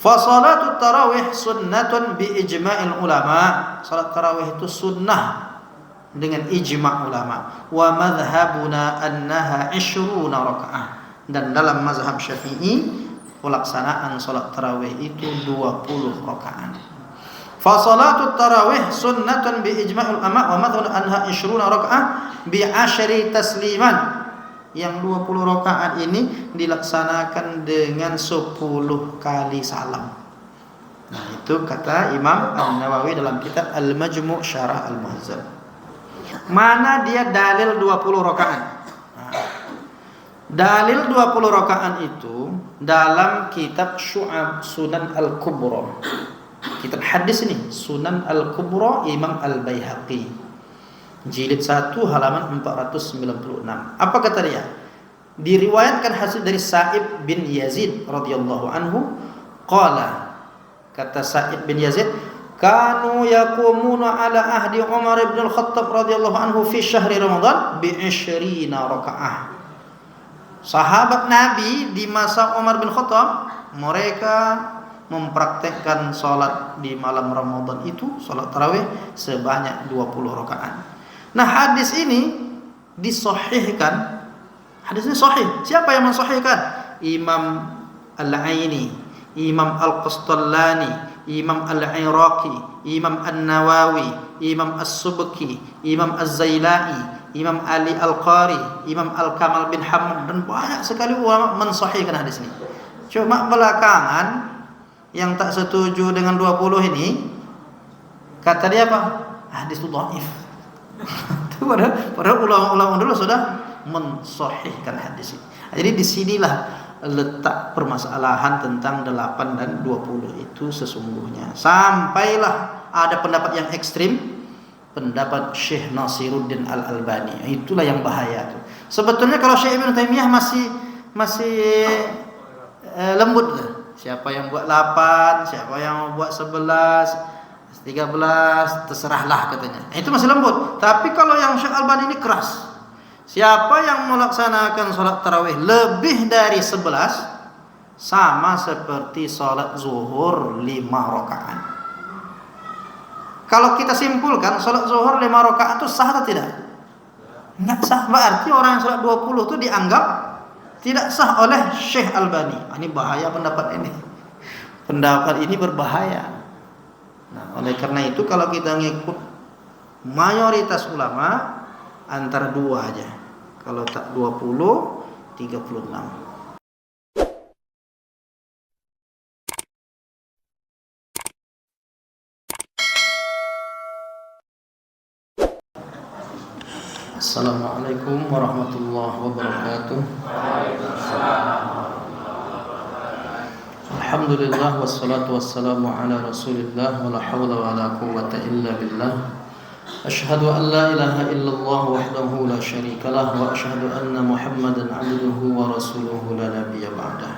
Fa salatut tarawih sunnatun bi ijma'il ulama. Salat tarawih itu sunnah dengan ijma' ulama. Wa madhhabuna annaha 20 rakaah. Dan dalam mazhab Syafi'i pelaksanaan salat tarawih itu 20 rakaat. Fa salatut tarawih sunnatun bi ijma'il ulama wa madhhabuna annaha 20 rakaah bi 10 tasliman. Yang 20 rakaat ini dilaksanakan dengan 10 kali salam. Nah, itu kata Imam An-Nawawi dalam kitab Al-Majmu' Syarah Al-Muhazzab. Mana dia dalil 20 rakaat? Nah, dalil 20 rakaat itu dalam kitab Syu'ab Sunan Al-Kubra. Kitab hadis ini Sunan Al-Kubra Imam Al-Baihaqi. Jilid 1 halaman 496. Apa kata dia? Diriwayatkan hasil dari Sa'ib bin Yazid radhiyallahu anhu qala, kata Sa'ib bin Yazid, kanu yaqumuna ala ahdi Umar bin Al-Khattab radhiyallahu anhu fi syahri Ramadan bi 20 rakaah. Sahabat Nabi di masa Umar bin Khattab, mereka mempraktekkan salat di malam Ramadan itu, salat tarawih sebanyak 20 rakaat. Nah, hadis ini disahihkan. Hadis ini sahih. Siapa yang mensahihkan? Imam Al-Aini, Imam Al-Qastallani, Imam Al-Iraqi, Imam An-Nawawi, Imam As-Subki, Imam Az-Zailai, Imam Ali Al-Qari, Imam Al-Kamal bin Hammad, dan banyak sekali ulama mensahihkan hadis ini. Cuma belakangan yang tak setuju dengan 20 ini, kata dia apa? Hadis itu dhaif. Padahal ulama-ulama dulu sudah mensahihkan hadis ini. Jadi disinilah letak permasalahan tentang 8 dan 20 itu sesungguhnya. Sampailah ada pendapat yang ekstrim, pendapat Syekh Nasiruddin Al-Albani. Itulah yang bahaya tuh. Sebetulnya kalau Syekh Ibnu Taimiyah masih lembut tuh. Siapa yang buat 8, siapa yang buat 11, 13, terserahlah katanya. Itu masih lembut. Tapi kalau yang Syekh Albani ini keras. Siapa yang melaksanakan salat tarawih lebih dari 11 sama seperti salat zuhur 5 rakaat. Kalau kita simpulkan salat zuhur 5 rakaat itu sah atau tidak? Enggak sah. Berarti orang yang salat 20 itu dianggap tidak sah oleh Syekh Albani. Ini bahaya pendapat ini. Pendapat ini berbahaya. Nah, oleh karena itu kalau kita ngikut mayoritas ulama antara dua aja. Kalau tak 20, 36. Assalamualaikum warahmatullahi wabarakatuh. Alhamdulillah wassalatu wassalamu ala Rasulillah wa la haula wa la quwwata illa billah. Asyhadu an la ilaha illallah wahdahu la syarika lah wa asyhadu anna Muhammadan 'abduhu wa rasuluhu la nabiyya ba'dah.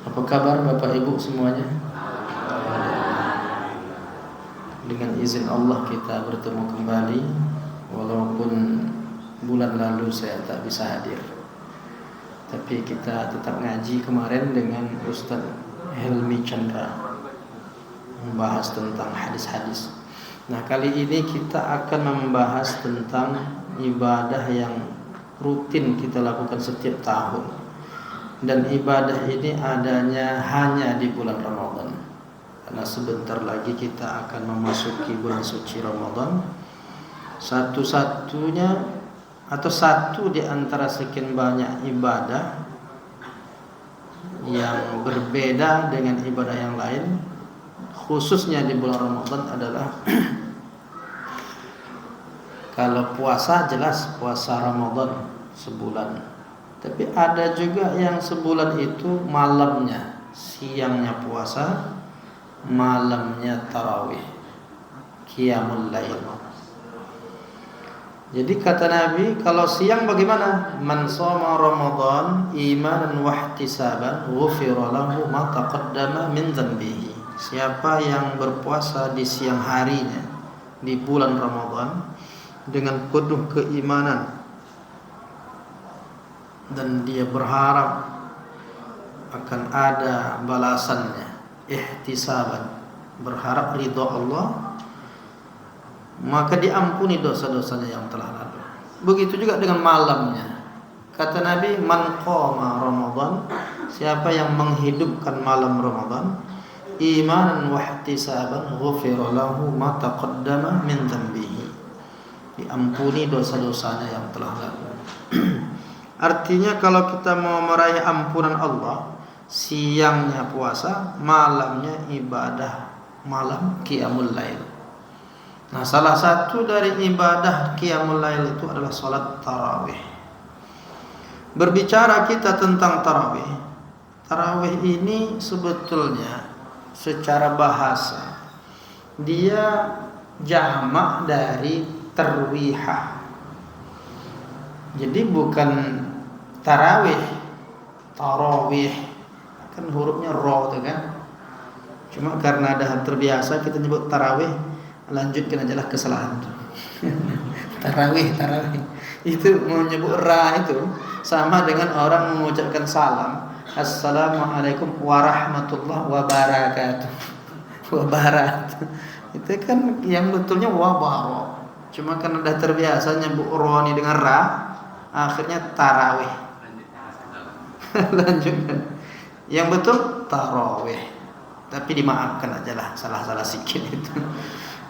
Apa kabar Bapak Ibu semuanya? Dengan izin Allah kita bertemu kembali, walaupun bulan lalu saya tak bisa hadir. Tapi kita tetap ngaji kemarin dengan Ustaz Helmi Chandra, membahas tentang hadis-hadis. Nah, kali ini kita akan membahas tentang ibadah yang rutin kita lakukan setiap tahun. Dan ibadah ini adanya hanya di bulan Ramadan. Karena sebentar lagi kita akan memasuki bulan suci Ramadan. Satu-satunya atau satu di antara sekian banyak ibadah yang berbeda dengan ibadah yang lain, khususnya di bulan Ramadan adalah kalau puasa jelas puasa Ramadan sebulan. Tapi ada juga yang sebulan itu malamnya, siangnya puasa, malamnya tarawih, qiyamul lail. Jadi kata Nabi, kalau siang bagaimana? Man shoma Ramadan imanan wa ihtisaban ghufira lahu ma taqaddama min dhanbihi. Siapa yang berpuasa di siang harinya di bulan Ramadan dengan penuh keimanan dan dia berharap akan ada balasannya, ihtisaban, berharap ridha Allah, maka diampuni dosa-dosanya yang telah lalu. Begitu juga dengan malamnya. Kata Nabi, man qama Ramadan, siapa yang menghidupkan malam Ramadan, imanan wa ihtisaban, ghufira lahu ma taqaddama min dhanbihi, diampuni dosa-dosanya yang telah lalu. Artinya kalau kita mau meraih ampunan Allah, siangnya puasa, malamnya ibadah, malam qiyamul lail. Nah, salah satu dari ibadah qiyamul lail itu adalah salat tarawih. Berbicara kita tentang tarawih, tarawih ini sebetulnya secara bahasa dia jamak dari tarwihah. Jadi bukan tarawih, tarawih kan hurufnya ra itu kan. Cuma karena dah terbiasa kita nyebut tarawih, lanjutkan ajalah kesalahan. Tarawih itu mau nyebut ra itu sama dengan orang mengucapkan salam, assalamualaikum warahmatullahi wabarakatuh. Wabarakatuh itu kan yang betulnya wabarakatuh. Cuma karena dah terbiasa nyebut ra ni dengan ra, akhirnya tarawih. Lanjutkan. Yang betul tarawih. Tapi dimaafkan ajalah salah-salah sikit itu.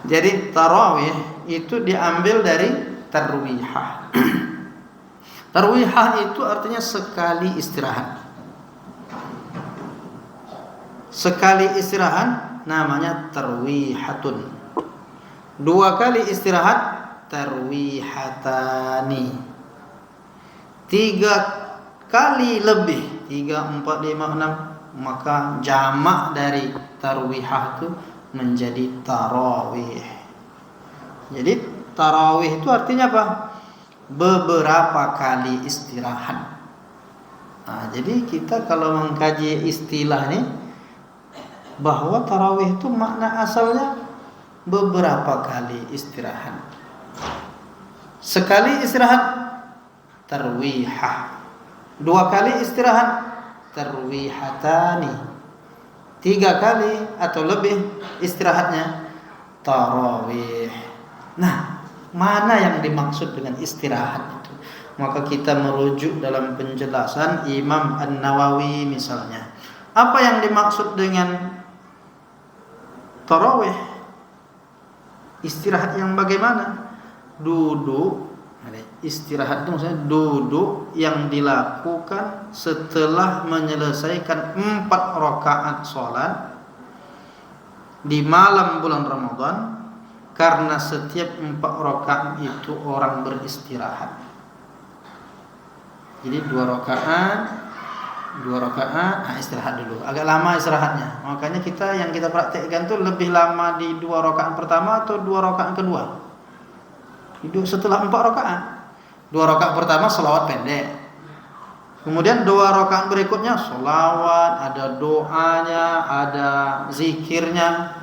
Jadi tarawih itu diambil dari tarwihah. Tarwihah itu artinya sekali istirahat. Sekali istirahat namanya tarwihatun. 2 kali istirahat tarwihatani. 3 kali lebih, 3, 4, 5, 6, maka jamak dari tarwihah itu menjadi tarawih. Jadi tarawih itu artinya apa? Beberapa kali istirahat. Nah, jadi kita kalau mengkaji istilah ini, bahwa tarawih itu makna asalnya beberapa kali istirahat. Sekali istirahat tarwihah. 2 kali istirahat tarwihatani. 3 kali atau lebih istirahatnya tarawih. Nah, mana yang dimaksud dengan istirahat itu? Maka kita merujuk dalam penjelasan Imam An-Nawawi misalnya. Apa yang dimaksud dengan tarawih? Istirahat yang bagaimana? Duduk. Istirahat itu maksudnya duduk yang dilakukan setelah menyelesaikan 4 rakaat sholat di malam bulan Ramadan. Karena setiap 4 rakaat itu orang beristirahat. Jadi 2 rakaat, istirahat dulu. Agak lama istirahatnya. Makanya yang kita praktekkan tuh lebih lama di 2 rakaat pertama atau 2 rakaat kedua. Hidup setelah 4 rakaat. 2 rakaat pertama selawat pendek. Kemudian 2 rakaat berikutnya selawat, ada doanya, ada zikirnya,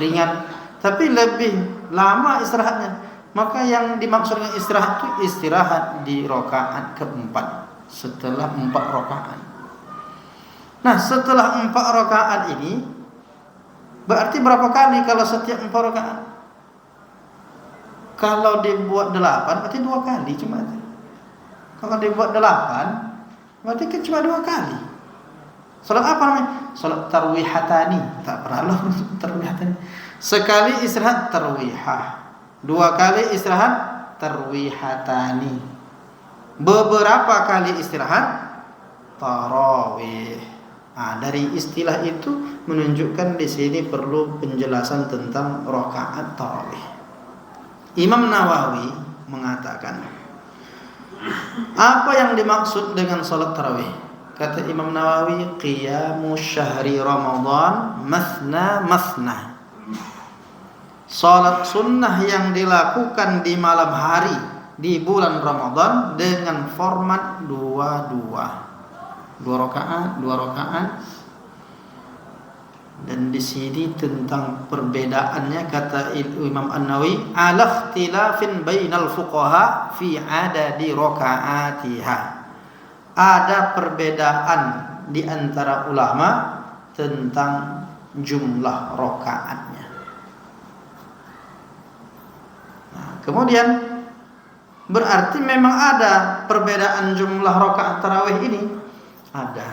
ringan. Tapi lebih lama istirahatnya. Maka yang dimaksud dengan istirahat itu istirahat di rakaat keempat setelah 4 rakaat. Nah, setelah 4 rakaat ini berarti berapa kali kalau setiap 4 rakaat? Kalau dibuat 8 berarti 2 kali cuma itu. Kalau dibuat 8 berarti kan cuma 2 kali. Salat apa namanya? Salat tarwihatani. Tak pernah loh tarwihatani. Sekali istirahat tarwihah, 2 kali istirahat tarwihatani, beberapa kali istirahat tarawih. Nah, dari istilah itu menunjukkan di sini perlu penjelasan tentang rakaat tarawih. Imam Nawawi mengatakan, apa yang dimaksud dengan salat tarawih? Kata Imam Nawawi, qiyamu syahri Ramadan mathna. Salat sunnah yang dilakukan di malam hari di bulan Ramadan dengan format 2 rakaat. Dan di sini tentang perbedaannya kata Imam An-Nawawi, ala ikhtilafin bainal fuqaha fi adadi rakaatiha. Ada perbedaan di antara ulama tentang jumlah rakaatnya. Nah, kemudian berarti memang ada perbedaan jumlah rakaat tarawih ini. Ada.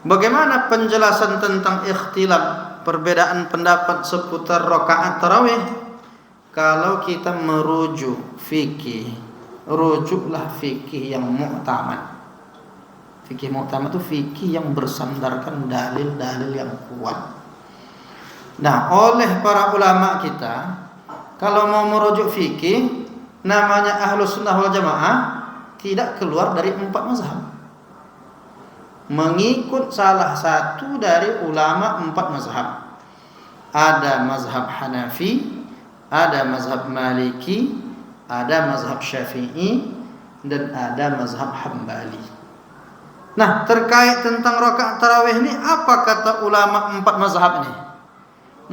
Bagaimana penjelasan tentang ikhtilaf, perbedaan pendapat seputar rakaat tarawih? Kalau kita merujuk fikih, rujuklah fikih yang mu'tamad. Fikih mu'tamad itu fikih yang bersandarkan dalil-dalil yang kuat. Nah, oleh para ulama kita, kalau mau merujuk fikih, namanya Ahlus Sunnah wal Jamaah tidak keluar dari 4 mazhab. Mengikut salah satu dari ulama 4 mazhab. Ada mazhab Hanafi, ada mazhab Maliki, ada mazhab Syafi'i, dan ada mazhab Hambali. Nah, terkait tentang rakaat tarawih ini, apa kata ulama 4 mazhab ini?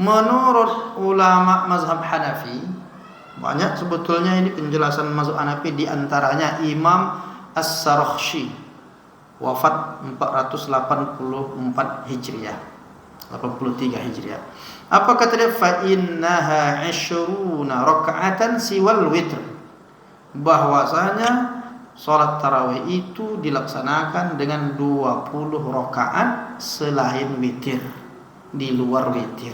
Menurut ulama mazhab Hanafi, banyak sebetulnya ini penjelasan mazhab Hanafi, di antaranya Imam As-Sarakhsi, wafat 484 Hijriah, 83 Hijriah. Apa kata dia? Fa innaha 20 raka'atan siwal witr. Bahwasanya salat tarawih itu dilaksanakan dengan 20 rakaat selain witir, di luar witir.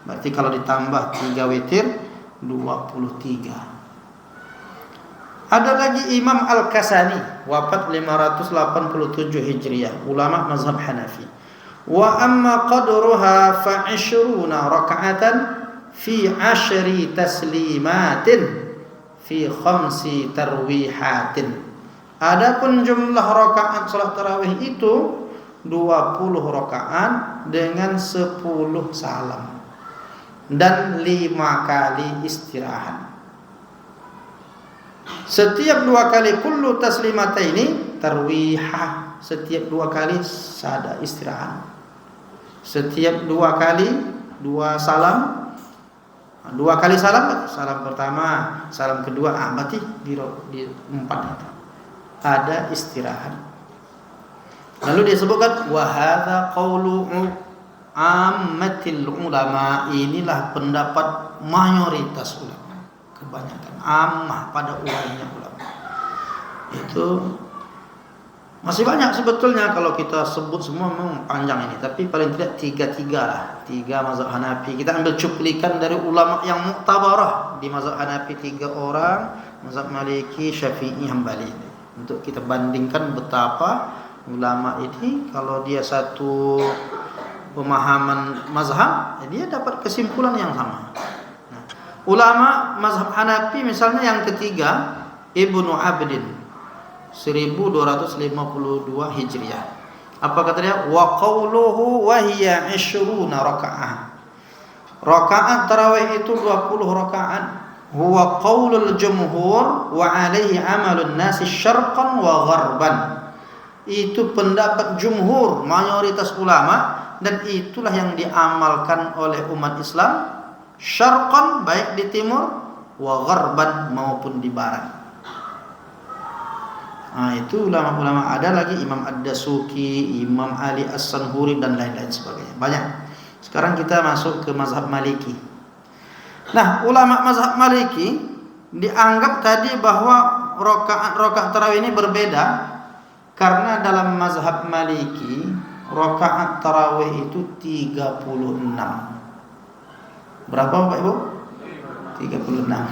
Berarti kalau ditambah 3 witir 23. Ada lagi Imam Al-Kasani, wafat 587 Hijriah, ulama mazhab Hanafi. Wa amma qadruha fa 20 raka'atan fi 10 taslimatin fi 5 tarwihatin. Adapun jumlah rakaat salat tarawih itu 20 rakaat dengan 10 salam dan 5 kali istirahat. Setiap 2 kali kullu taslimataini tarwihah, setiap 2 kali sada istirahat. Setiap 2 kali 2 salam, 2 kali salam, salam pertama, salam kedua, berarti di 4 itu ada istirahat. Lalu dia sebutkan wa hadza qaulu ammatil ulama, inilah pendapat mayoritas ulama, kebanyakan ammah pada umumnya ulama. Itu masih banyak sebetulnya kalau kita sebut semua, memang panjang ini, tapi paling tidak 3 lah. 3 mazhab Hanafi. Kita ambil cuplikan dari ulama yang muktabarah di mazhab Hanafi, 3 orang, mazhab Maliki, Syafi'i, Hambali. Untuk kita bandingkan betapa ulama ini kalau dia satu pemahaman mazhab, dia dapat kesimpulan yang sama. Nah, ulama mazhab Hanafi misalnya yang ketiga, Ibnu Abdin 1252 Hijriah. Apa kata dia? Wa qawluhu wa hiya 20 raka'ah. Rakaat tarawih itu 20 rakaat. Huwa qaulul jumhur wa alaihi amalun nasi syarqan wa gharban. Itu pendapat jumhur, mayoritas ulama, dan itulah yang diamalkan oleh umat Islam, syarqan baik di timur, wa gharban maupun di barat. Nah, itu ulama-ulama. Ada lagi Imam Ad-Dasuki, Imam Ali As-Sanhuri, dan lain-lain sebagainya. Banyak. Sekarang kita masuk ke mazhab Maliki. Nah, ulama mazhab Maliki dianggap tadi bahwa rakaat tarawih ini berbeda, karena dalam mazhab Maliki rakaat tarawih itu 36. Berapa Bapak Ibu? 36.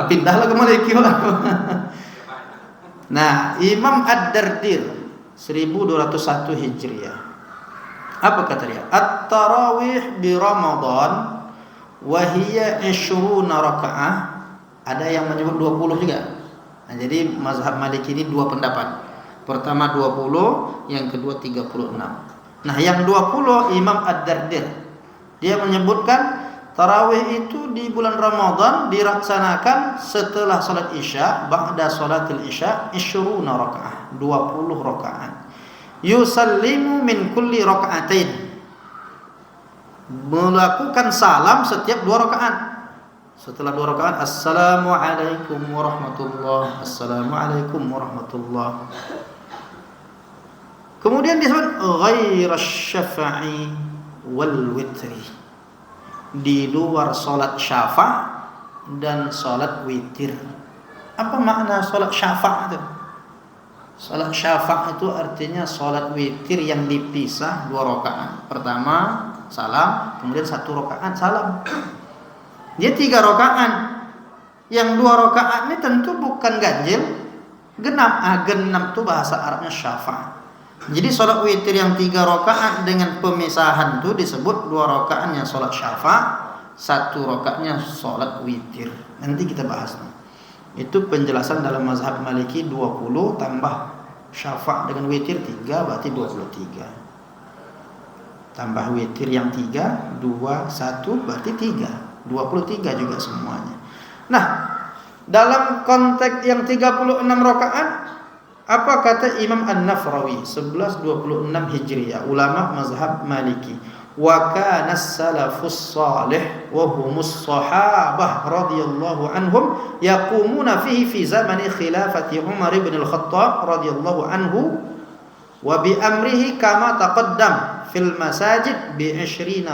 Pindahlah ke Maliki. Nah, Imam Ad-Dardir 1201 Hijriah. Apa kata dia? At-tarawih bi Ramadan wa hiya 20 rakaah. Ada yang menyebut 20 juga. Nah, jadi mazhab Maliki ini 2 pendapat. Pertama 20, yang kedua 36. Nah, yang 20 Imam Ad-Dardir, dia menyebutkan tarawih itu di bulan Ramadan dilaksanakan setelah salat Isya, ba'da salatil Isya 20 rakaah, 20 rakaat. Yusallimu min kulli raka'atain. Melakukan salam setiap 2 rakaat. Setelah 2 rakaat, Assalamualaikum warahmatullahi, Assalamualaikum warahmatullahi. Kemudian disebut ghairas syafa'i wal witri, di luar salat syafa' dan salat witir. Apa makna salat syafa' itu? Salat syafa' itu artinya salat witir yang dipisah 2 rakaat. Pertama salam, kemudian 1 rakaat salam. Dia 3 rakaat. Yang 2 rakaat ini tentu bukan ganjil, genap. Genap itu bahasa Arabnya syafa'. Jadi sholat witir yang 3 rakaat dengan pemisahan itu disebut 2 rakaatnya sholat syafa', 1 rakaatnya sholat witir. Nanti kita bahas. Itu penjelasan dalam mazhab Maliki, 20 tambah syafa' dengan witir 3 berarti 23. Tambah witir yang 3, 2, 1 berarti 3. 23 juga semuanya. Nah, dalam konteks yang 36 rakaat, apa kata Imam An-Nafrawi 1126 Hijriah, ulama mazhab Maliki? Wa kana as-salafus salih wa humus sahabah radhiyallahu anhum yaqumuna fihi fi zamani khilafati Umar ibn al-Khattab radhiyallahu anhu wa bi amrihi kama taqaddam fil masajid bi 20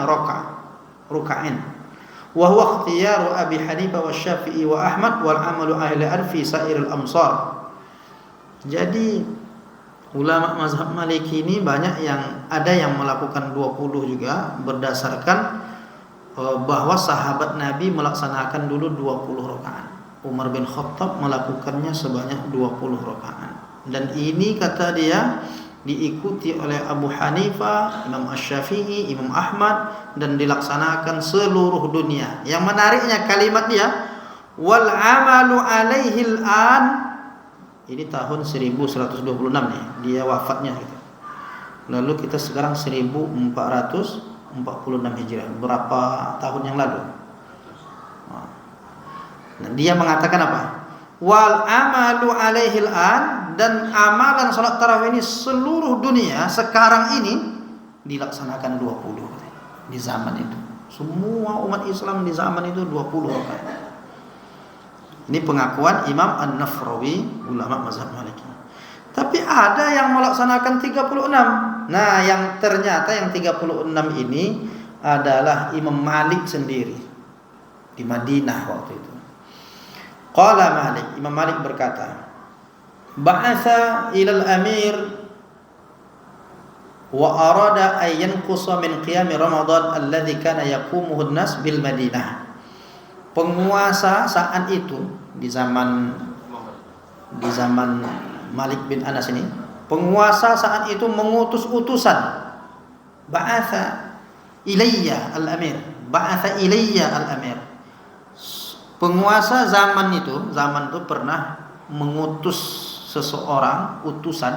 raka'in wa huwa ikhtiyaru Abi Hanifah wa Syafi'i wa Ahmad wal amalu ahli fi sa'iril amsar. Jadi ulama mazhab Maliki ini banyak yang ada yang melakukan 20 juga berdasarkan bahwa sahabat Nabi melaksanakan dulu 20 rakaat. Umar bin Khattab melakukannya sebanyak 20 rakaat. Dan ini kata dia diikuti oleh Abu Hanifah, Imam Asy-Syafi'i, Imam Ahmad, dan dilaksanakan seluruh dunia. Yang menariknya kalimat dia wal amalu alaihi al-an. Ini tahun 1126 nih, dia wafatnya gitu. Lalu kita sekarang 1446 Hijriah. Berapa tahun yang lalu? Nah, dia mengatakan apa? Wal amalu alaihil an, dan amalan salat tarawih ini seluruh dunia sekarang ini dilaksanakan 20 di zaman itu. Semua umat Islam di zaman itu 20 rakaat. Ini pengakuan Imam An-Nafrawi, ulama mazhab Maliki. Tapi ada yang melaksanakan 36. Nah, yang ternyata yang 36 ini adalah Imam Malik sendiri di Madinah waktu itu. Qala Malik, Imam Malik berkata, ba'atha ilal amir wa arada an yanqusa min qiyam Ramadan alladhi kana yaqumuhu an-nas bil Madinah. Penguasa saat itu di zaman Malik bin Anas ini, penguasa saat itu mengutus utusan. Ba'atha ilayya al-amir. Ba'atha ilayya al-amir. Penguasa zaman itu pernah mengutus seseorang utusan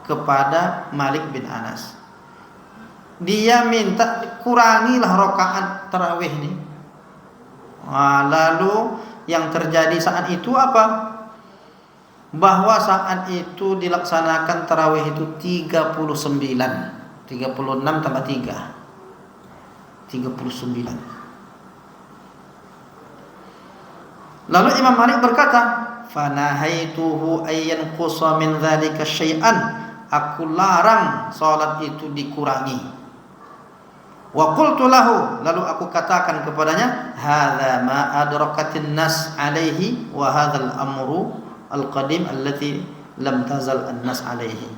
kepada Malik bin Anas. Dia minta kurangilah rakaat tarawih ini. Lalu yang terjadi saat itu apa? Bahwa saat itu dilaksanakan tarawih itu 39. 36 tambah 3. 39. Lalu Imam Malik berkata, "Fanahaituhu ayyan qusa min dzalika syai'an." Aku larang salat itu dikurangi. Wa qultu lahu, lalu aku katakan kepadanya, hadza ma adrakatin nas alaihi wa hadzal amru al-qadim allati lam tazal an-nas alaihi.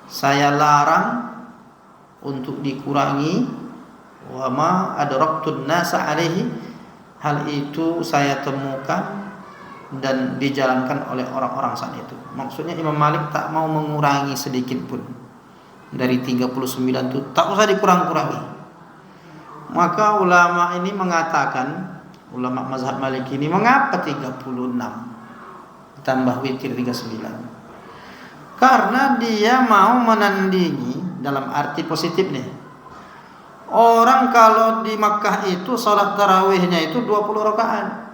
Saya larang untuk dikurangi, wa ma adraktun nas alaihi, hal itu saya temukan dan dijalankan oleh orang-orang saat itu. Maksudnya Imam Malik tak mau mengurangi sedikit pun. Dari 39 itu tak usah dikurang-kurangi. Maka ulama ini mengatakan, ulama mazhab Maliki ini, mengapa 36 tambah witir 39? Karena dia mau menandingi dalam arti positif nih. Orang kalau di Makkah itu salat tarawihnya itu 20 rakaat.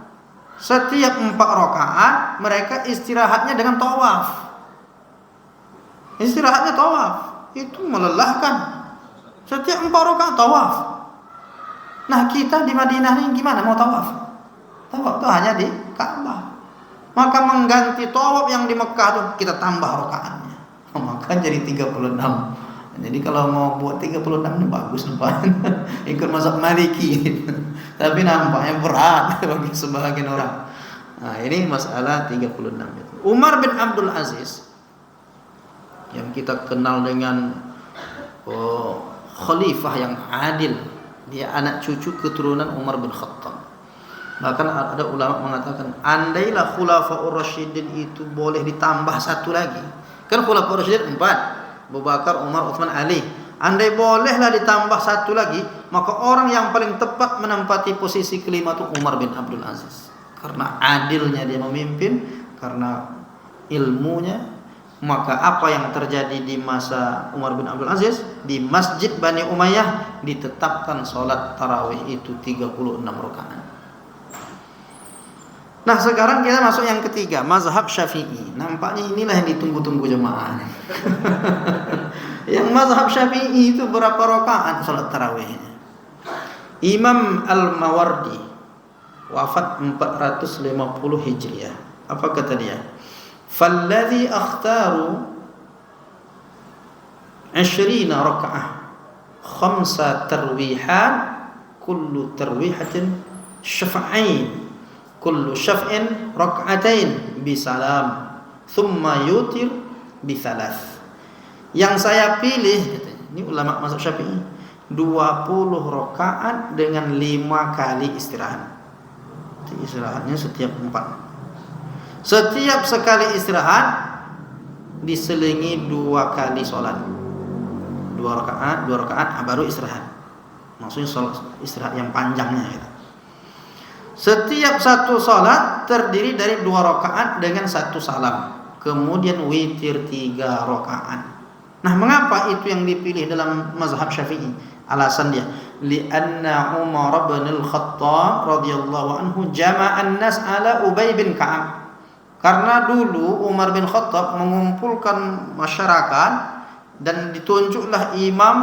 Setiap 4 rakaat mereka istirahatnya dengan tawaf. Istirahatnya tawaf. Itu melelahkan. Setiap 4 rakaat tawaf. Nah, kita di Madinah ini gimana mau tawaf? Tawaf itu hanya di Ka'bah. Maka mengganti tawaf yang di Mekah tuh kita tambah rakaatnya. Maka jadi 36. Jadi kalau mau buat 36 ini bagus nampak. Ikut mazhab Maliki. Tapi nampaknya berat bagi sebagian orang. Nah, ini masalah 36 itu. Umar bin Abdul Aziz yang kita kenal dengan khalifah yang adil. Dia anak cucu keturunan Umar bin Khattab. Bahkan ada ulama mengatakan, andailah Khulafaur Rasyidin itu boleh ditambah satu lagi. Kan Khulafaur Rasyidin 4, Abu Bakar, Umar, Utsman, Ali. Andai bolehlah ditambah satu lagi, maka orang yang paling tepat menempati posisi kelima itu Umar bin Abdul Aziz. Karena adilnya dia memimpin, karena ilmunya. Maka apa yang terjadi di masa Umar bin Abdul Aziz, di Masjid Bani Umayyah ditetapkan sholat tarawih itu 36 rakaat. Nah, sekarang kita masuk yang ketiga, mazhab Syafi'i. Nampaknya inilah yang ditunggu-tunggu jemaah. Yang mazhab Syafi'i itu berapa rakaat salat tarawihnya? Imam Al-Mawardi wafat 450 Hijriah. Apa kata dia? Falladhi akhtaru 20 rakaah, 5 tarwihat, kullu tarwihatin syaf'ain. Kullu syaf'in rak'atain bisalam thumma yutir bithalas. Yang saya pilih, ini ulama mazhab Syafi'i, 20 rakaat dengan 5 kali istirahat. Istirahatnya setiap 4. Setiap sekali istirahat diselingi 2 kali sholat. 2 rakaat baru istirahat. Maksudnya sholat istirahat yang panjangnya gitu. Setiap satu salat terdiri dari 2 rakaat dengan 1 salam. Kemudian witir 3 rakaat. Nah, mengapa itu yang dipilih dalam mazhab Syafi'i? Alasan dia, li'anna Umar bin Al-Khattab radhiyallahu anhu jama'an nas ala Ubay bin Ka'ab. Karena dulu Umar bin Khattab mengumpulkan masyarakat dan ditunjuklah imam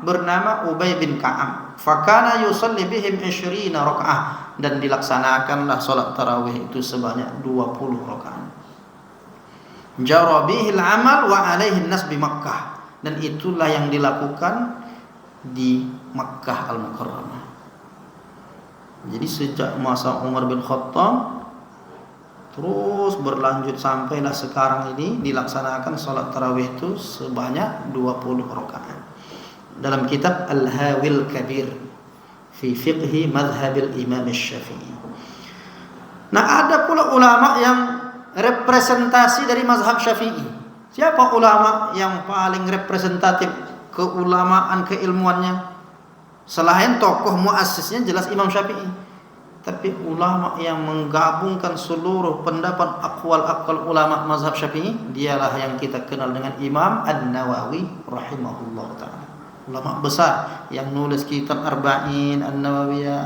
bernama Ubay bin Ka'ab. Fakana yusalli bihim 20 rakaat, dan dilaksanakanlah salat tarawih itu sebanyak 20 rakaat. Jara bihil amal wa alaihi nas bi Makkah, dan itulah yang dilakukan di Makkah Al-Mukarramah. Jadi sejak masa Umar bin Khattab terus berlanjut sampailah sekarang ini dilaksanakan salat tarawih itu sebanyak 20 rakaat. Dalam kitab Al-Hawil Kabir fi fiqhi madhhabil Imam Syafi'i. Nah, ada pula ulama yang representasi dari mazhab Syafi'i. Siapa ulama yang paling representatif keulamaan, keilmuannya? Selain tokoh muassisnya jelas Imam Syafi'i, tapi ulama yang menggabungkan seluruh pendapat aqwal ulama mazhab Syafi'i, dialah yang kita kenal dengan Imam An-Nawawi rahimahullah ta'ala. Ulama besar yang nulis kitab Arba'in An-Nawawiyah,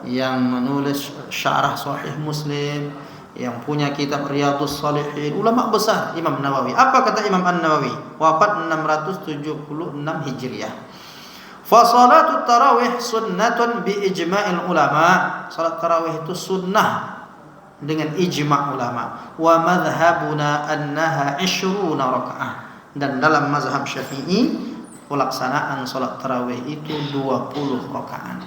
yang menulis syarah Sahih Muslim, yang punya kitab Riyadhus Shalihin. Ulama besar Imam Nawawi. Apa kata Imam An-Nawawi? Wafat 676 Hijriah. Fa salatut tarawih sunnatun bi ijma'il ulama. Salat tarawih itu sunnah dengan ijma' ulama. Wa madhhabuna annaha 20 rakaah. Dan dalam mazhab Syafi'i pelaksanaan salat tarawih itu 20 rakaat.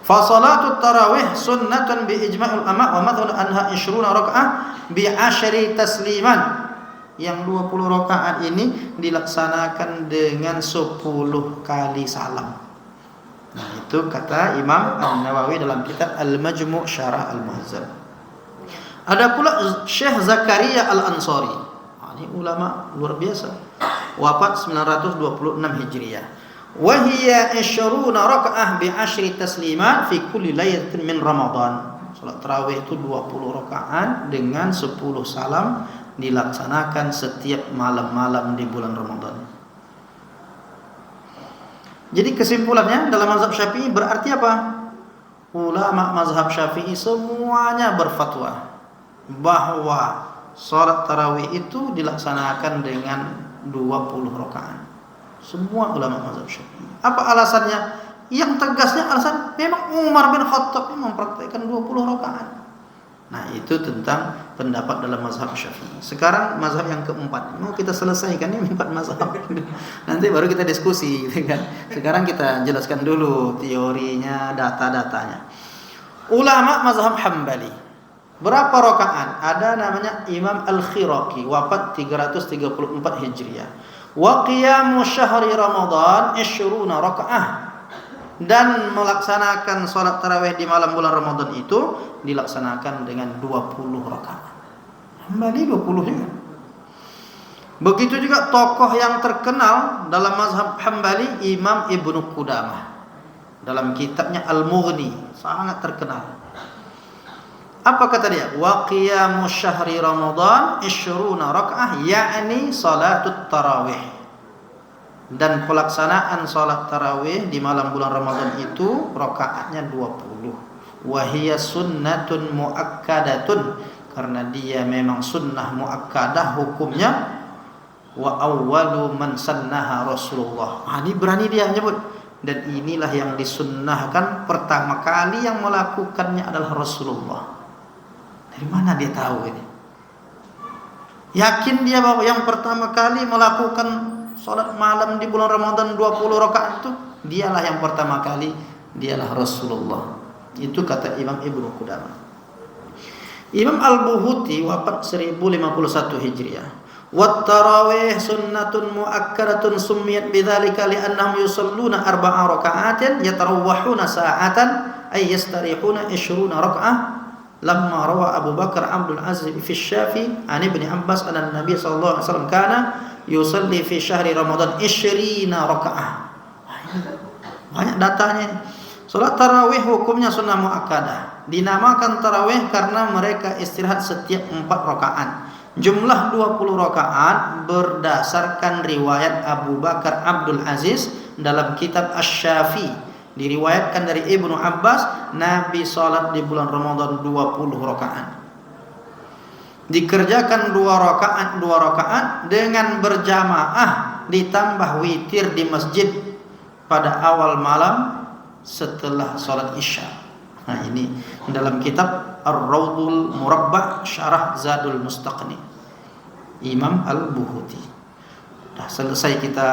Fa salatut tarawih sunnatun bi ijma'il ulama wa madhhabuna annaha 20 rakaah bi 10 tasliman. Yang 20 rakaat ini dilaksanakan dengan 10 kali salam. Nah, itu kata Imam An-Nawawi dalam kitab Al-Majmu' Syarah Al-Muhazzab. Ada pula Syekh Zakaria Al-Ansari. Ini ulama luar biasa. Wafat 926 Hijriah. Wa hiya 20 rakaah bi 10 taslimat fi kulli lailatin min Ramadan. Salat tarawih itu 20 rakaat dengan 10 salam dilaksanakan setiap malam-malam di bulan Ramadan. Jadi kesimpulannya dalam mazhab Syafi'i berarti apa? Ulama mazhab Syafi'i semuanya berfatwa bahwa salat tarawih itu dilaksanakan dengan 20 rakaat. Semua ulama mazhab Syafi'i. Apa alasannya? Yang tegasnya alasan memang Umar bin Khattab mempraktikkan 20 rakaat. Nah, itu tentang pendapat dalam mazhab Syafi'i. Sekarang mazhab yang keempat. Mau kita selesaikan ini 4 mazhab. Nanti baru kita diskusi, gitu kan. Sekarang kita jelaskan dulu teorinya, data-datanya. Ulama mazhab Hambali. Berapa rakaat? Ada namanya Imam Al-Khiraqi, wafat 334 Hijriah. Wa qiyamu syahri Ramadan 20 rakaah. Dan melaksanakan sholat tarawih di malam bulan Ramadan itu dilaksanakan dengan 20 rakaat. Hambali 20 juga. Begitu juga tokoh yang terkenal dalam mazhab Hambali, Imam Ibnu Qudamah. Dalam kitabnya Al-Mughni, sangat terkenal. Apa kata dia? Wa qiyamu syahri Ramadan 20 rakaah, yakni salatut tarawih. Dan pelaksanaan salat tarawih di malam bulan Ramadan itu rakaatnya 20. Wahia sunnatun muakkadatun, karena dia memang sunnah muakkadah hukumnya. Wa awwalu man sannaha Rasulullah. Ini berani dia nyebut. Dan inilah yang disunnahkan pertama kali yang melakukannya adalah Rasulullah. Dari mana dia tahu ini? Yakin dia bahwa yang pertama kali melakukan salat malam di bulan Ramadan 20 rakaat itu dialah yang pertama kali, dialah Rasulullah. Itu kata Imam Ibnu Qudamah. Imam Al-Buhuti wafat 1051 Hijriah. Wat tarawih sunnatun muakkadatun summiyat bidzalika li'annahum yusalluna 4 raka'atin yatarawwahuna sa'atan ay yastarihuna 20 raka'ah. Lamma rawa Abu Bakar Abdul Aziz fi Syafi an Ibnu Abbas anna Nabi sallallahu alaihi wasallam kana yusalli fi syahri Ramadan 20 rakaah. Banyak datanya. Salat tarawih hukumnya sunnah muakkadah. Dinamakan tarawih karena mereka istirahat setiap 4 rakaat. Jumlah 20 rakaat berdasarkan riwayat Abu Bakar Abdul Aziz dalam kitab Asy-Syafi. Diriwayatkan dari Ibnu Abbas, Nabi salat di bulan Ramadan 20 rakaat. Dikerjakan 2 rakaat dengan berjamaah ditambah witir di masjid pada awal malam setelah salat Isya. Nah, ini dalam kitab Ar-Rawdul Murabbah Syarah Zadul Mustaqni, Imam Al-Buhuti. Nah, selesai kita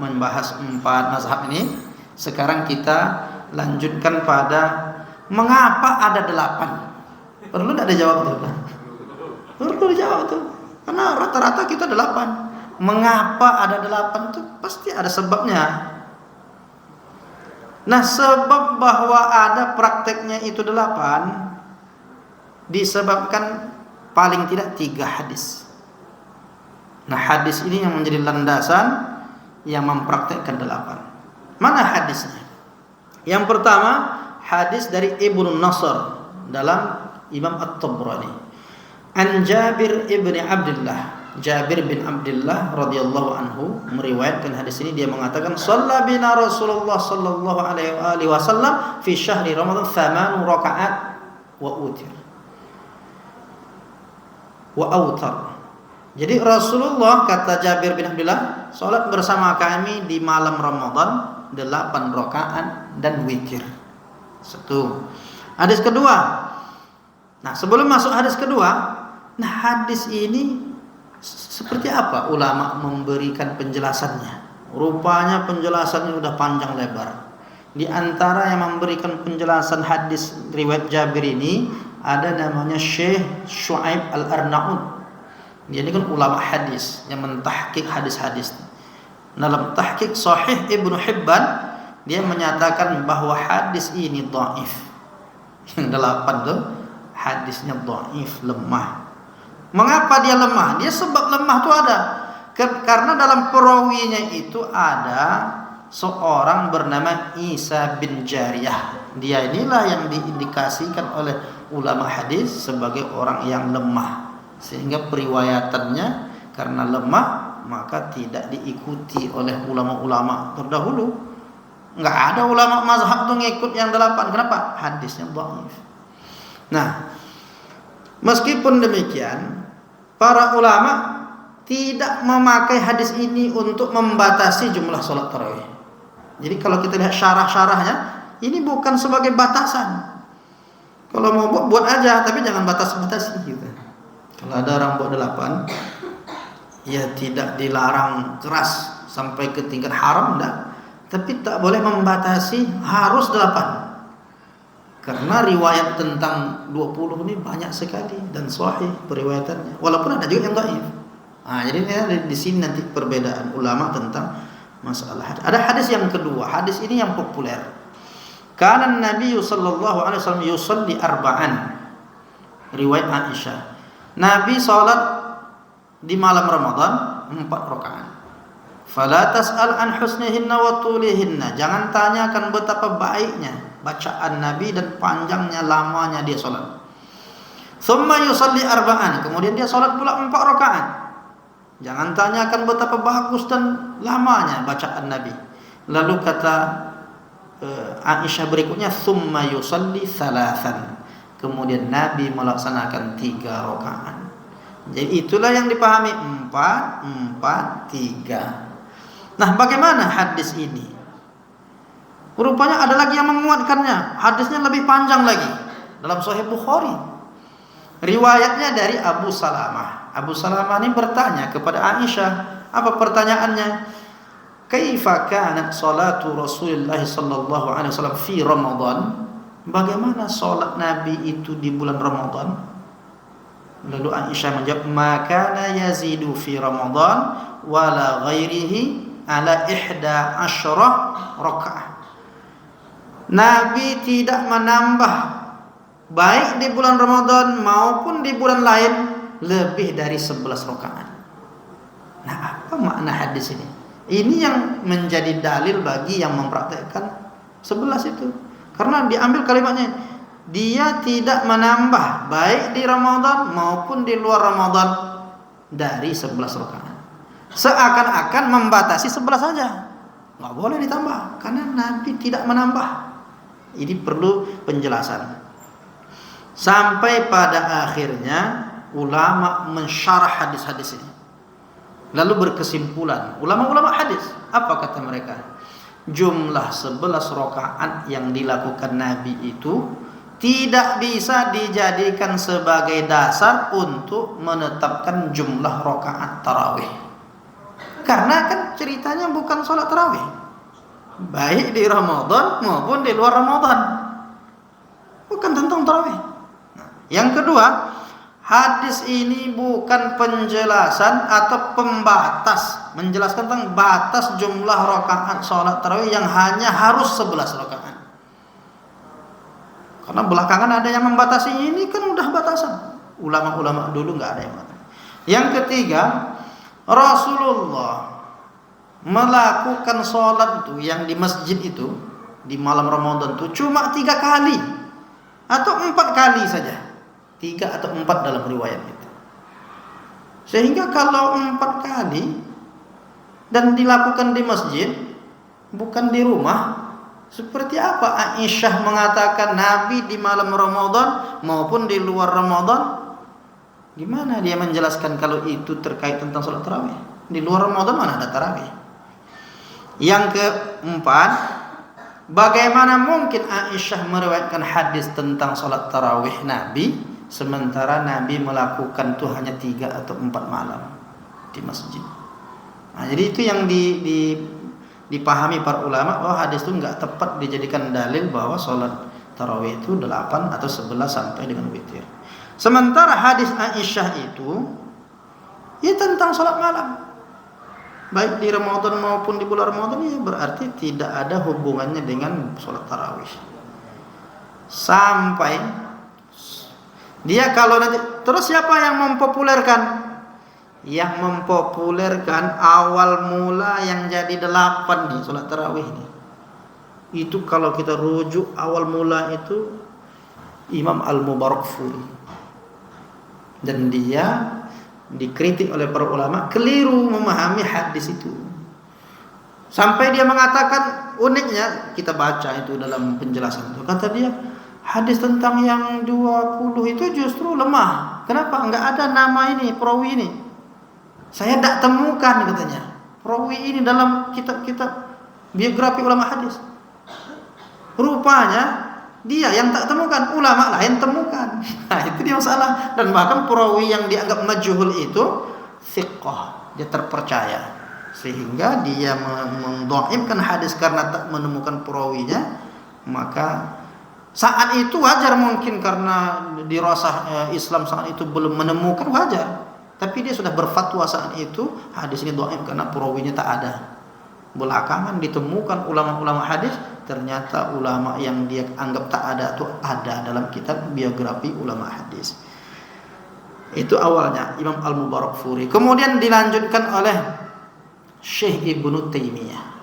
membahas 4 mazhab ini. Sekarang kita lanjutkan pada mengapa ada 8. Perlu tidak dijawab tuh? Perlu dijawab tuh. Karena rata-rata kita 8. Mengapa ada 8 tuh? Pasti ada sebabnya. Nah, sebab bahwa ada prakteknya itu 8 disebabkan paling tidak 3 hadis. Nah, hadis ini yang menjadi landasan yang mempraktekkan 8. Mana hadisnya? Yang pertama, hadis dari Ibnu Nasr dalam Imam At-Tabrani. An Jabir ibn Abdullah. Jabir bin Abdullah radhiyallahu anhu meriwayatkan hadis ini, dia mengatakan shalla bina Rasulullah sallallahu alaihi wasallam fi syahri Ramadan 8 rakaat wa utir. Wa autar. Jadi Rasulullah, kata Jabir bin Abdullah, salat bersama kami di malam Ramadan 8 rakaat dan witir. 1. Hadis kedua. Nah, sebelum masuk hadis kedua, nah hadis ini seperti apa ulama memberikan penjelasannya? Rupanya penjelasannya sudah panjang lebar. Di antara yang memberikan penjelasan hadis riwayat Jabir ini ada namanya Syekh Syuaib Al-Arnaud. Dia ini kan ulama hadis yang mentahqiq hadis-hadis. Dalam tahqiq Sahih Ibnu Hibban, dia menyatakan bahwa hadis ini dhaif. Yang 8 tuh hadisnya dhaif, lemah. Mengapa dia lemah? Dia sebab lemah itu ada karena dalam perawinya itu ada seorang bernama Isa bin Jariyah. Dia inilah yang diindikasikan oleh ulama hadis sebagai orang yang lemah, sehingga periwayatannya karena lemah maka tidak diikuti oleh ulama-ulama terdahulu. Enggak ada ulama mazhab tuh ngikut yang 8. Kenapa? Hadisnya dhaif. Nah, meskipun demikian, para ulama tidak memakai hadis ini untuk membatasi jumlah salat tarawih. Jadi kalau kita lihat syarah-syarahnya, ini bukan sebagai batasan. Kalau mau buat aja, tapi jangan batas-batasi gitu. Kalau ada orang buat 8, ya tidak dilarang keras sampai ke tingkat haram, enggak. Tapi tak boleh membatasi harus 8. Karena riwayat tentang 20 ini banyak sekali dan sahih periwayatannya. Walaupun ada juga yang dhaif. Jadi di sini nanti perbedaan ulama tentang masalah hadis. Ada hadis yang kedua, hadis ini yang populer. Kana Nabi sallallahu alaihi wasallam yusalli arba'an. Riwayat Aisyah. Nabi salat di malam Ramadan 4 rakaat. Fala tas'al an husnihinna wa tulihinna. Jangan tanyakan betapa baiknya bacaan Nabi dan panjangnya lamanya dia salat. Thumma yusalli arba'an. Kemudian dia salat pula 4 rakaat. Jangan tanyakan betapa bagus dan lamanya bacaan Nabi. Lalu kata Aisyah berikutnya, thumma yusalli thalathan. Kemudian Nabi melaksanakan 3 rakaat. Jadi itulah yang dipahami 4, 4, 3. Nah, bagaimana hadis ini? Rupanya ada lagi yang menguatkannya. Hadisnya lebih panjang lagi dalam Sahih Bukhari. Riwayatnya dari Abu Salamah. Abu Salamah ini bertanya kepada Aisyah. Apa pertanyaannya? Kaifa kanat salatu Rasulullah sallallahu alaihi wasallam fi Ramadan? Bagaimana salat Nabi itu di bulan Ramadan? Lalu Aisyah menjawab, "Maka yazidu fi Ramadan wala ghairihi ala 11 rakaat." Nabi tidak menambah baik di bulan Ramadan maupun di bulan lain lebih dari 11 rakaat. Nah, apa makna hadis ini? Ini yang menjadi dalil bagi yang mempraktekkan 11 itu. Karena diambil kalimatnya, dia tidak menambah baik di Ramadan maupun di luar Ramadan dari 11 rakaat. Seakan-akan membatasi 11 saja. Nggak boleh ditambah karena Nabi tidak menambah. Ini perlu penjelasan. Sampai pada akhirnya ulama mensyarah hadis-hadis ini. Lalu berkesimpulan, ulama-ulama hadis, apa kata mereka? Jumlah 11 rakaat yang dilakukan Nabi itu tidak bisa dijadikan sebagai dasar untuk menetapkan jumlah rakaat tarawih. Karena kan ceritanya bukan sholat tarawih, baik di Ramadan maupun di luar Ramadan, bukan tentang tarawih. Yang kedua, hadis ini bukan penjelasan atau pembatas, menjelaskan tentang batas jumlah rakaat sholat tarawih yang hanya harus 11 rakaat. Karena belakangan ada yang membatasi, ini kan udah batasan. Ulama-ulama dulu nggak ada yang batasi. Yang ketiga, Rasulullah melakukan sholat itu yang di masjid itu di malam Ramadan itu cuma 3 kali atau 4 kali saja, 3 atau 4 dalam riwayat itu. Sehingga kalau 4 kali dan dilakukan di masjid bukan di rumah, seperti apa Aisyah mengatakan Nabi di malam Ramadan maupun di luar Ramadan? Gimana dia menjelaskan kalau itu terkait tentang sholat tarawih? Di luar Ramadan mana ada tarawih? Yang keempat, bagaimana mungkin Aisyah meriwayatkan hadis tentang sholat tarawih Nabi sementara Nabi melakukan itu hanya 3 atau 4 malam di masjid? Nah, jadi itu yang dipahami para ulama bahwa hadis itu nggak tepat dijadikan dalil bahwa sholat tarawih itu 8 atau 11 sampai dengan witir. Sementara hadis Aisyah itu ya tentang sholat malam, baik di Ramadan maupun di bulan Ramadan, ya berarti tidak ada hubungannya dengan sholat tarawih. Sampai dia kalau nanti terus siapa yang mempopulerkan? Yang mempopulerkan awal mula yang jadi 8 nih sholat tarawih ini. Itu kalau kita rujuk awal mula itu Imam Al-Mubarakfuri. Dan dia dikritik oleh para ulama keliru memahami hadis itu. Sampai dia mengatakan, uniknya kita baca itu dalam penjelasan itu, kata dia hadis tentang yang 20 itu justru lemah. Kenapa? Enggak ada nama ini, perawi ini. Saya tidak temukan katanya perawi ini dalam kitab-kitab biografi ulama hadis. Rupanya Dia yang tak temukan, ulama lain temukan. Nah, itu dia masalah. Dan bahkan perawi yang dianggap majhul itu thiqah, dia terpercaya. Sehingga dia mendhaifkan hadis karena tak menemukan perawinya, maka saat itu wajar mungkin karena dirasa Islam saat itu belum menemukan, wajar. Tapi dia sudah berfatwa saat itu hadis ini dhaif karena perawinya tak ada. Belakangan ditemukan ulama-ulama hadis, ternyata ulama yang dia anggap tak ada itu ada dalam kitab biografi ulama hadis. Itu awalnya Imam Al-Mubarakfuri. Kemudian dilanjutkan oleh Syekh Ibnu Taimiyah.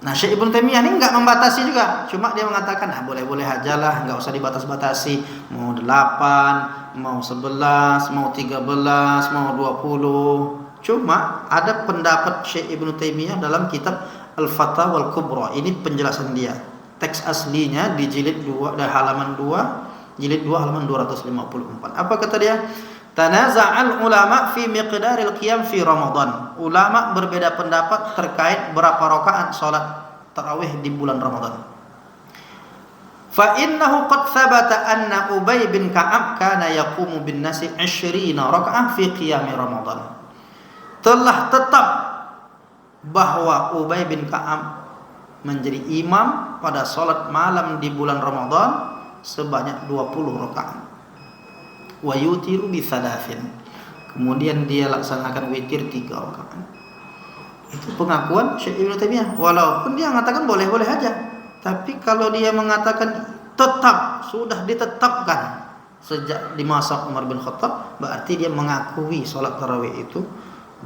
Nah, Syekh Ibnu Taimiyah ini enggak membatasi juga, cuma dia mengatakan boleh-boleh ajalah, enggak usah dibatas-batasi, mau 8, mau 11, mau 13, mau 20. Cuma ada pendapat Syekh Ibnu Taimiyah dalam kitab Al-Fatawa Al-Kubra. Ini penjelasan dia. Teks aslinya di jilid 2 dan halaman 2, jilid 2 halaman 254. Apa kata dia? Tanaza'al ulama fi miqdaril qiyam fi Ramadan. Ulama berbeda pendapat terkait berapa rakaat salat tarawih di bulan Ramadan. Fa innahu qad thabata anna Ubay bin Ka'ab kana yaqumu bin nasi 20 rakaat fi qiyam Ramadan. Telah tetap bahwa Ubay bin Ka'ab menjadi imam pada salat malam di bulan Ramadan sebanyak 20 rakaat. Wa yutiru bi thalathin. Kemudian dia laksanakan witir 3 rakaat. Itu pengakuan Syekh Ibnu Taimiyah. Walaupun dia mengatakan boleh-boleh aja, tapi kalau dia mengatakan tetap, sudah ditetapkan sejak di masa Umar bin Khattab, berarti dia mengakui salat tarawih itu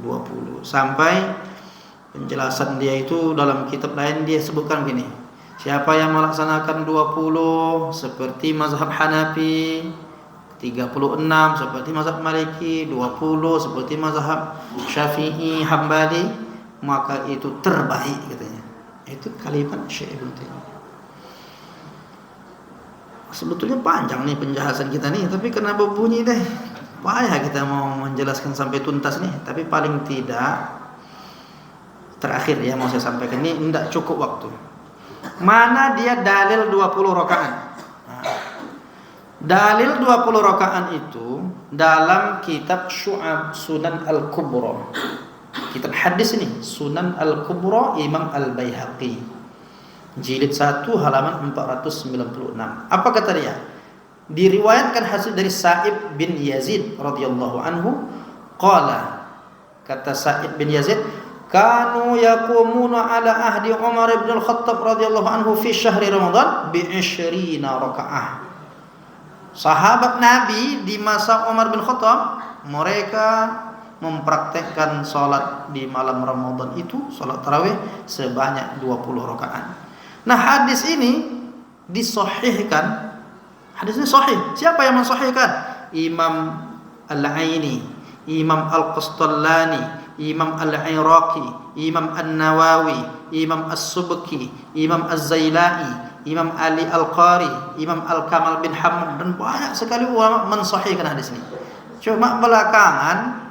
20. Sampai penjelasan dia itu dalam kitab lain dia sebutkan begini: siapa yang melaksanakan 20 seperti mazhab Hanafi, 36 seperti mazhab Maliki, 20 seperti mazhab Syafi'i, Hambali, maka itu terbaik katanya. Itu kalimat Syekh Ibnu Taimiyah. Sebetulnya panjang nih penjelasan kita nih, tapi kenapa bunyi deh? Payah kita mau menjelaskan sampai tuntas nih, tapi paling tidak terakhir ya mau saya sampaikan ini tidak cukup waktu. Mana dia dalil 20 rakaat? Dalil 20 rakaat itu dalam kitab Syu'ab Sunan Al-Kubra. Kitab hadis ini Sunan Al-Kubra Imam Al-Baihaqi. Jilid 1 halaman 496. Apa kata dia? Diriwayatkan hasil dari Sa'ib bin Yazid radhiyallahu anhu, qala, kata Sa'ib bin Yazid, kanu yaqumuna ala ahdi Umar bin Al-Khattab radhiyallahu anhu fi syahri Ramadan bi 20 rakaah. Sahabat Nabi di masa Umar bin Khattab, mereka mempraktekkan salat di malam Ramadan itu, salat tarawih sebanyak 20 rakaat. Nah, hadis ini disahihkan. Hadis ini sahih. Siapa yang mensahihkan? Imam Al-Aini, Imam Al-Qastallani, Imam Al-Iraqi, Imam An-Nawawi, Imam As-Subki, Imam Az-Zailai, Imam Ali Al-Qari, Imam Al-Kamal bin Hamad, dan banyak sekali ulama mensahihkan hadis ini. Cuma belakangan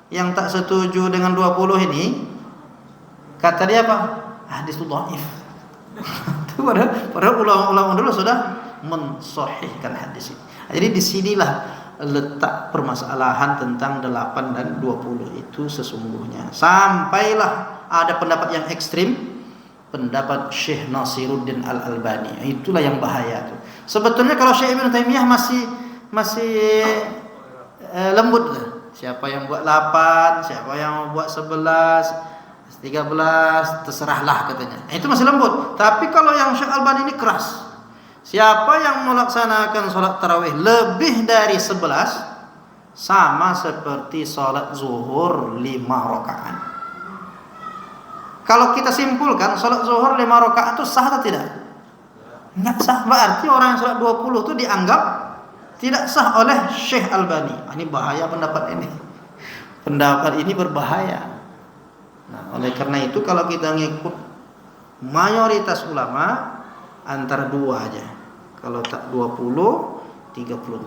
yang tak setuju dengan 20 ini, kata dia apa? Hadis itu dhaif. Padahal ulama-ulama dulu sudah mensahihkan hadis ini. Jadi disinilah letak permasalahan tentang 8 dan 20 itu sesungguhnya. Sampailah ada pendapat yang ekstrim, pendapat Syekh Nasiruddin Al-Albani. Itulah yang bahaya tuh. Sebetulnya kalau Syekh Ibnu Taimiyah masih lembut tuh. Siapa yang buat 8, siapa yang buat 11, 13, terserahlah katanya. Itu masih lembut. Tapi kalau yang Syekh Albani ini keras. Siapa yang melaksanakan salat tarawih lebih dari 11 sama seperti salat zuhur 5 rakaat. Kalau kita simpulkan salat zuhur 5 rakaat itu sah atau tidak? Enggak sah. Berarti orang yang salat 20 itu dianggap tidak sah oleh Syekh Albani. Ini bahaya pendapat ini. Pendapat ini berbahaya. Nah, oleh karena itu kalau kita ngikut mayoritas ulama antara 2 aja. Kalau tak 20, 36.